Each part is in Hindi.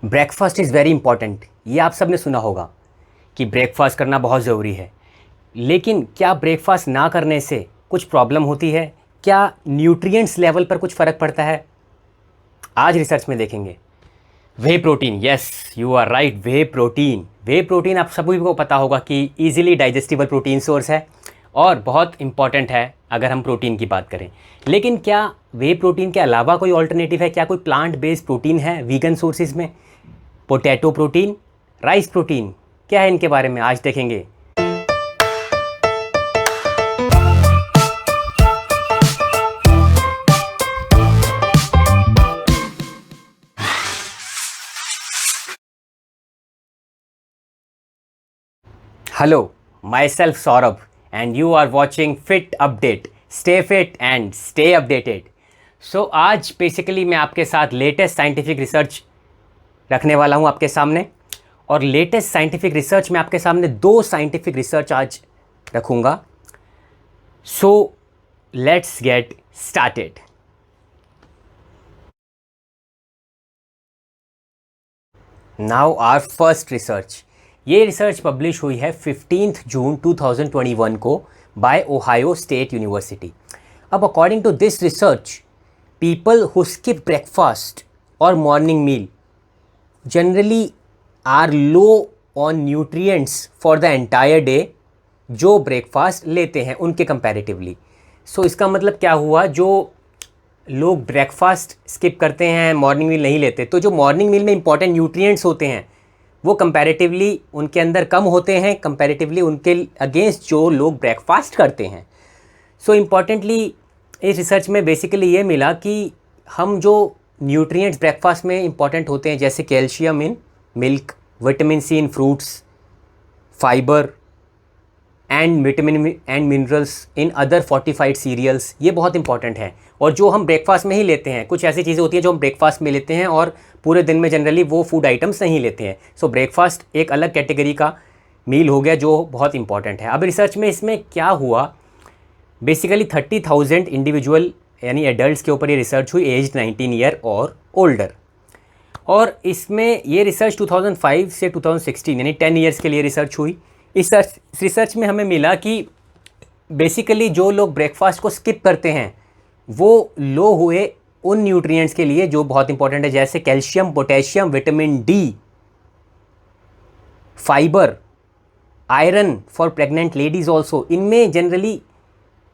Breakfast is very important. ये आप सब ने सुना होगा कि ब्रेकफास्ट करना बहुत ज़रूरी है। लेकिन क्या ब्रेकफास्ट ना करने से कुछ प्रॉब्लम होती है? क्या न्यूट्रिएंट्स लेवल पर कुछ फ़र्क पड़ता है? आज रिसर्च में देखेंगे। Whey protein, yes you are right, whey protein. Whey protein आप सभी को पता होगा कि ईजिली डाइजेस्टिबल प्रोटीन सोर्स है और बहुत इंपॉर्टेंट है अगर हम प्रोटीन की बात करें। लेकिन क्या वे प्रोटीन के अलावा कोई ऑल्टरनेटिव है? क्या कोई प्लांट बेस्ड प्रोटीन है वीगन सोर्सेज में? पोटैटो प्रोटीन, राइस प्रोटीन, क्या है इनके बारे में आज देखेंगे। Hello, myself Saurabh and you are watching Fit Update. Stay fit and stay updated. So आज बेसिकली मैं आपके साथ लेटेस्ट साइंटिफिक रिसर्च रखने वाला हूँ आपके सामने। और लेटेस्ट साइंटिफिक रिसर्च में आपके सामने दो साइंटिफिक रिसर्च आज रखूँगा। So let's get started. Now our first research. ये रिसर्च पब्लिश हुई है 15 जून 2021 को बाय ओहायो स्टेट यूनिवर्सिटी। अब according to this research, people who skip breakfast और morning meal generally are low on nutrients for the entire day जो ब्रेकफास्ट लेते हैं उनके कंपैरेटिवली। सो इसका मतलब क्या हुआ, जो लोग ब्रेकफास्ट स्किप करते हैं, मॉर्निंग मील नहीं लेते, तो जो मॉर्निंग मील में इंपॉर्टेंट न्यूट्रिएंट्स होते हैं वो कंपैरेटिवली उनके अंदर कम होते हैं कंपैरेटिवली उनके अगेंस्ट जो लोग ब्रेकफास्ट करते हैं। सो इम्पॉर्टेंटली इस रिसर्च में बेसिकली ये मिला कि हम जो न्यूट्रिएंट्स ब्रेकफास्ट में इंपॉर्टेंट होते हैं जैसे calcium in milk, vitamin c in fruits, fibre and vitamin and minerals in other fortified cereals, ये बहुत इंपॉर्टेंट है। और जो हम ब्रेकफास्ट में ही लेते हैं, कुछ ऐसी चीज़ें होती हैं जो हम ब्रेकफास्ट में लेते हैं और पूरे दिन में जनरली वो फूड आइटम्स नहीं लेते हैं। सो ब्रेकफास्ट एक अलग कैटेगरी का मील हो गया जो बहुत इंपॉर्टेंट है। अब रिसर्च में इसमें क्या हुआ, बेसिकली 30,000 इंडिविजुअल यानी एडल्ट्स के ऊपर ये रिसर्च हुई, एज 19 ईयर और ओल्डर। और इसमें ये रिसर्च 2005 से 2016 यानी 10 ईयर्स के लिए रिसर्च हुई। इस रिसर्च में हमें मिला कि बेसिकली जो लोग ब्रेकफास्ट को स्किप करते हैं वो लो हुए उन न्यूट्रिएंट्स के लिए जो बहुत इंपॉर्टेंट है जैसे calcium, potassium, vitamin D, fibre, iron for pregnant ladies also. इनमें जनरली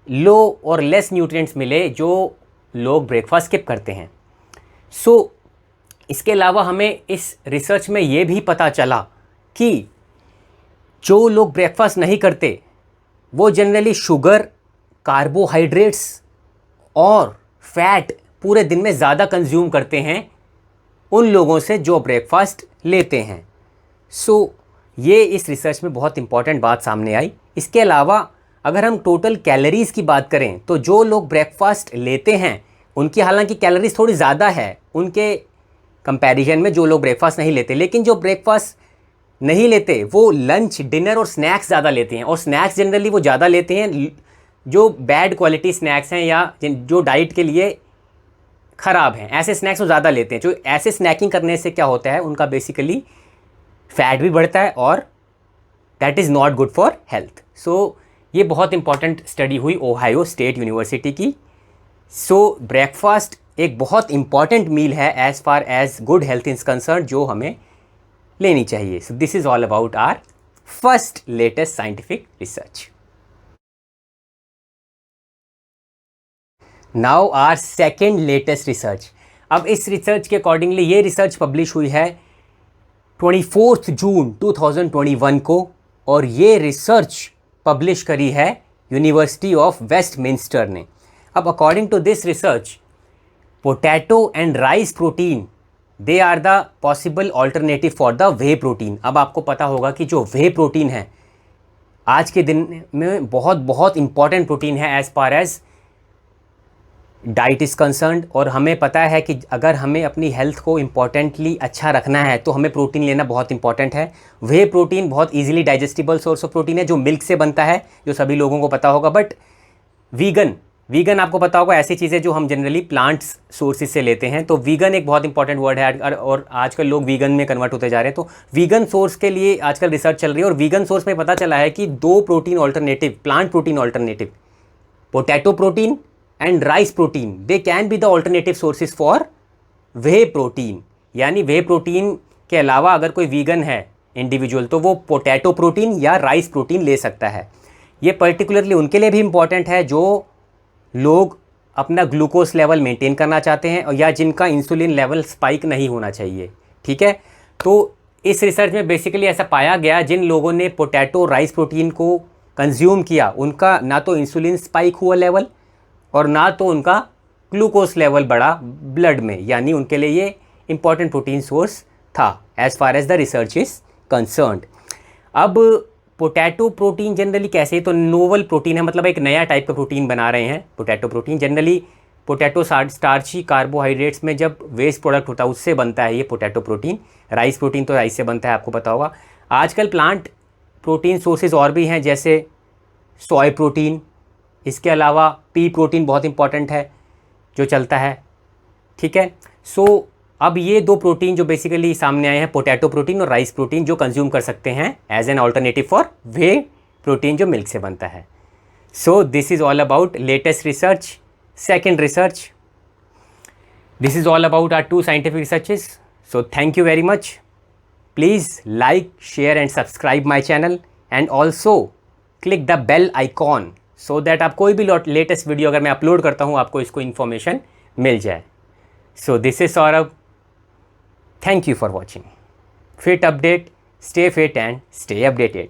लो और लेस न्यूट्रिएंट्स मिले जो लोग ब्रेकफास्ट स्किप करते हैं। सो इसके अलावा हमें इस रिसर्च में ये भी पता चला कि जो लोग ब्रेकफास्ट नहीं करते वो जनरली शुगर, कार्बोहाइड्रेट्स और फैट पूरे दिन में ज़्यादा कंज्यूम करते हैं उन लोगों से जो ब्रेकफास्ट लेते हैं। सो ये इस रिसर्च में बहुत इंपॉर्टेंट बात सामने आई। इसके अलावा अगर हम टोटल कैलोरीज़ की बात करें तो जो लोग ब्रेकफास्ट लेते हैं उनकी हालांकि कैलोरीज थोड़ी ज़्यादा है उनके कंपैरिजन में जो लोग ब्रेकफास्ट नहीं लेते, लेकिन जो ब्रेकफास्ट नहीं लेते वो लंच, डिनर और स्नैक्स ज़्यादा लेते हैं। और स्नैक्स जनरली वो ज़्यादा लेते हैं जो बैड क्वालिटी स्नैक्स हैं या जो डाइट के लिए ख़राब हैं, ऐसे स्नैक्स वो ज़्यादा लेते हैं। जो ऐसे स्नैकिंग करने से क्या होता है, उनका बेसिकली फैट भी बढ़ता है और that is not good for health. So ये बहुत इंपॉर्टेंट स्टडी हुई ओहायो स्टेट यूनिवर्सिटी की। सो ब्रेकफास्ट एक बहुत इंपॉर्टेंट मील है as far as good health is concern जो हमें लेनी चाहिए। So this is all about our first latest scientific research. Now our second latest research. अब इस रिसर्च के अकॉर्डिंगली ये रिसर्च पब्लिश हुई है 24 जून 2021 को और ये रिसर्च पब्लिश करी है यूनिवर्सिटी ऑफ वेस्टमिंस्टर ने। अब according to this research, potato and rice protein they are the possible alternative for the whey protein. अब आपको पता होगा कि जो वे प्रोटीन है आज के दिन में बहुत बहुत इंपॉर्टेंट प्रोटीन है as far as diet is concerned. और हमें पता है कि अगर हमें अपनी हेल्थ को इम्पॉर्टेंटली अच्छा रखना है तो हमें प्रोटीन लेना बहुत इंपॉर्टेंट है। वे प्रोटीन बहुत easily digestible source of protein है जो मिल्क से बनता है, जो सभी लोगों को पता होगा। बट वीगन वीगन आपको पता होगा ऐसी चीज़ें जो हम जनरली प्लांट्स सोर्सेज से लेते हैं, तो वीगन एक बहुत इंपॉर्टेंट वर्ड है और आजकल लोग वीगन में कन्वर्ट होते जा रहे हैं। तो वीगन सोर्स के लिए आजकल रिसर्च चल रही है और वीगन सोर्स में पता चला है कि 2 protein alternative, plant protein alternative, potato protein and rice protein, they can be the alternative sources for whey protein. यानी वे प्रोटीन के अलावा अगर कोई वीगन है इंडिविजुअल तो वो पोटैटो प्रोटीन या राइस प्रोटीन ले सकता है। ये पर्टिकुलरली उनके लिए भी इम्पॉर्टेंट है जो लोग अपना ग्लूकोज लेवल मेंटेन करना चाहते हैं या जिनका इंसुलिन लेवल स्पाइक नहीं होना चाहिए। ठीक है, तो इस रिसर्च में बेसिकली ऐसा पाया गया, जिन लोगों ने पोटैटो राइस प्रोटीन को कंज्यूम किया उनका ना तो इंसुलिन स्पाइक हुआ लेवल और ना तो उनका ग्लूकोज लेवल बढ़ा ब्लड में, यानी उनके लिए ये इंपॉर्टेंट प्रोटीन सोर्स था as far as the research is concerned. अब पोटैटो प्रोटीन जनरली कैसे, तो नोवल प्रोटीन है, मतलब एक नया टाइप का प्रोटीन बना रहे हैं potato protein. Generally potato starchy carbohydrates में जब वेस्ट प्रोडक्ट होता है उससे बनता है ये पोटैटो प्रोटीन। राइस प्रोटीन तो राइस से बनता है, आपको पता होगा। आजकल प्लांट प्रोटीन सोर्सेज और भी हैं, जैसे सोय प्रोटीन, इसके अलावा पी प्रोटीन बहुत इंपॉर्टेंट है जो चलता है। ठीक है, सो अब ये 2 प्रोटीन जो बेसिकली सामने आए हैं, पोटैटो प्रोटीन और राइस प्रोटीन, जो कंज्यूम कर सकते हैं as an alternative for whey protein जो मिल्क से बनता है। So this is all about latest research, second research. This is all about our 2 scientific researches. So thank you very much. Please like, share and subscribe my channel and also click the bell icon so that आप कोई भी लेटेस्ट वीडियो अगर मैं अपलोड करता हूँ आपको इसको इन्फॉर्मेशन मिल जाए। So this is Saurabh, thank you for watching. Fit update, stay fit and stay updated.